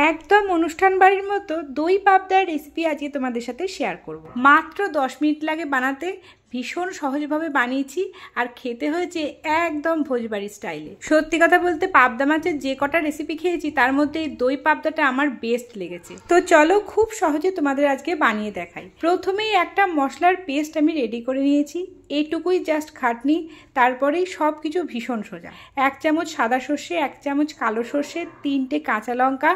একদম অনুষ্ঠান বাড়ির মতো দই পাবদার রেসিপি আজকে তোমাদের সাথে শেয়ার করব। মাত্র 10 মিনিট লাগে বানাতে, ভীষণ সহজভাবে বানিয়েছি আর খেতে হয়েছে একদম ভোজবাড়ি স্টাইলে। সত্যি কথা বলতে পাবদা মাছের যে কটা রেসিপি খেয়েছি তার মধ্যে এই দই পাবদাটা আমার বেস্ট লেগেছে। তো চলো খুব সহজে তোমাদের আজকে বানিয়ে দেখাই। প্রথমেই একটা মশলার পেস্ট আমি রেডি করে নিয়েছি, এইটুকুই জাস্ট খাটনি, তারপরেই সব কিছু ভীষণ সোজা। 1 চামচ সাদা সর্ষে, 1 চামচ কালো সর্ষে, 3টে কাঁচা লঙ্কা,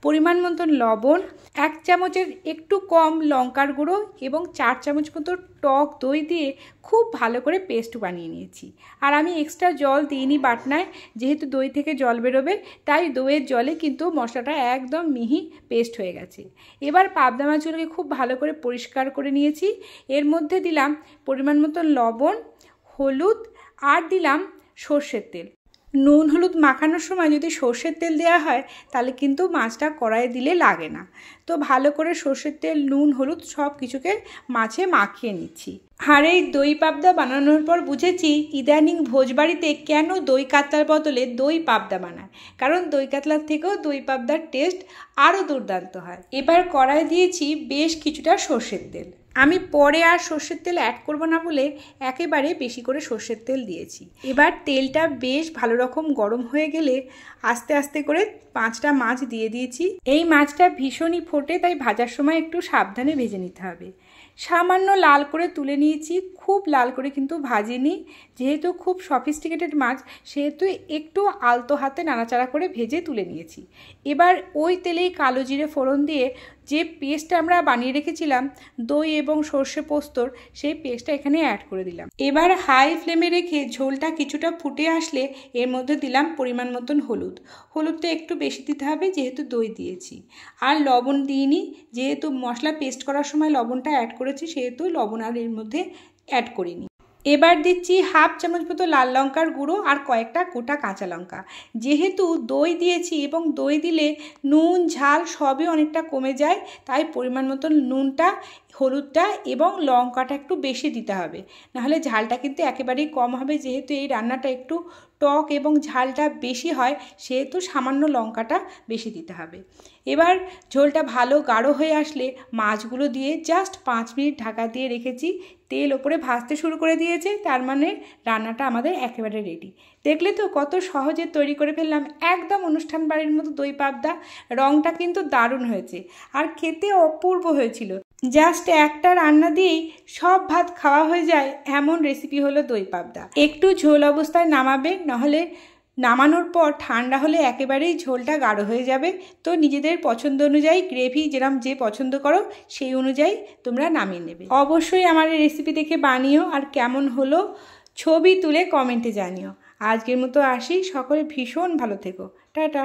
পরিমাণ মতন লবণ, 1 চামচের একটু কম লঙ্কার গুঁড়ো এবং 4 চামচ মতো টক দই দিয়ে খুব ভালো করে পেস্ট বানিয়ে নিয়েছি। আর আমি এক্সট্রা জল দিইনি বাটনায়, যেহেতু দই থেকে জল বেরোবে তাই দইয়ের জলে কিন্তু মশলাটা একদম মিহি পেস্ট হয়ে গেছে। এবার পাবদা মাছগুলোকে খুব ভালো করে পরিষ্কার করে নিয়েছি। এর মধ্যে দিলাম পরিমাণ মতো লবণ, হলুদ আর দিলাম সর্ষের তেল। নুন হলুদ মাখানোর সময় যদি সর্ষের তেল দেওয়া হয় তাহলে কিন্তু মাছটা কড়াইয়ে দিলে লাগে না। তো ভালো করে সর্ষের তেল, নুন, হলুদ সব কিছুকে মাছে মাখিয়ে নিচ্ছি। আর এই দই পাবদা বানানোর পর বুঝেছি ইদানিং ভোজবাড়িতে কেন দই কাতলার বদলে দই পাবদা বানায়, কারণ দই কাতলার থেকেও দই পাবদার টেস্ট আরও দুর্দান্ত হয়। এবার কড়াই দিয়েছি বেশ কিছুটা সর্ষের তেল। আমি পরে আর সর্ষের তেল অ্যাড করব না বলে একেবারে বেশি করে সর্ষের তেল দিয়েছি। এবার তেলটা বেশ ভালো রকম গরম হয়ে গেলে আস্তে আস্তে করে 5টা মাছ দিয়ে দিয়েছি। এই মাছটা ভীষণই ফোটে, তাই ভাজার সময় একটু সাবধানে ভেজে নিতে হবে। সামান্য লাল করে তুলে নিয়েছি, খুব লাল করে কিন্তু ভাজিনি, যেহেতু খুব সফিস্টিকেটেড মাছ সেহেতু একটু আলতো হাতে নাড়াচাড়া করে ভেজে তুলে নিয়েছি। এবার ওই তেলেই কালো জিরে ফোড়ন দিয়ে যে পেস্টটা আমরা বানিয়ে রেখেছিলাম দই এবং সর্ষে পোস্তর, সেই পেস্টটা এখানে অ্যাড করে দিলাম। এবার হাই ফ্লেমে রেখে ঝোলটা কিছুটা ফুটে আসলে এর মধ্যে দিলাম পরিমাণ মতন হলুদ। হলুদটা একটু বেশি দিতে হবে যেহেতু দই দিয়েছি। আর লবণ দিইনি, যেহেতু মশলা পেস্ট করার সময় লবণটা অ্যাড করেছি সেহেতু লবণ আর এর মধ্যে অ্যাড করিনি। এবার দিচ্ছি 1/2 চামচ মতো লাল লঙ্কার গুঁড়ো আর কয়েকটা গোটা কাঁচা লঙ্কা। যেহেতু দই দিয়েছি এবং দই দিলে নুন ঝাল সবই অনেকটা কমে যায়, তাই পরিমাণ মতো নুনটা, হলুদটা এবং লঙ্কাটা একটু বেশি দিতে হবে, নাহলে ঝালটা কিন্তু একেবারেই কম হবে। যেহেতু এই রান্নাটা একটু টক এবং ঝালটা বেশি হয় সেহেতু সামান্য লঙ্কাটা বেশি দিতে হবে। এবার ঝোলটা ভালো গাঢ় হয়ে আসলে মাছগুলো দিয়ে জাস্ট 5 মিনিট ঢাকা দিয়ে রেখেছি। তেল ওপরে ভাজতে শুরু করে দিয়েছে, তার মানে রান্নাটা আমাদের একেবারে রেডি। দেখলে তো কত সহজে তৈরি করে ফেললাম একদম অনুষ্ঠান বাড়ির মতো দই পাবদা। রঙটা কিন্তু দারুণ হয়েছে আর খেতে অপূর্ব হয়েছিল। জাস্ট একটা রান্না দিয়েই সব ভাত খাওয়া হয়ে যায় এমন রেসিপি হলো দই পাবদা। একটু ঝোল অবস্থায় নামাবে, নাহলে নামানোর পর ঠান্ডা হলে একেবারেই ঝোলটা গাঢ় হয়ে যাবে। তো নিজেদের পছন্দ অনুযায়ী গ্রেভি যেরকম যে পছন্দ করো সেই অনুযায়ী তোমরা নামিয়ে নেবে। অবশ্যই আমার এই রেসিপি দেখে বানিও আর কেমন হলো ছবি তুলে কমেন্টে জানিও। আজকের মতো আসি, সকলে ভীষণ ভালো থেকো, টাটা।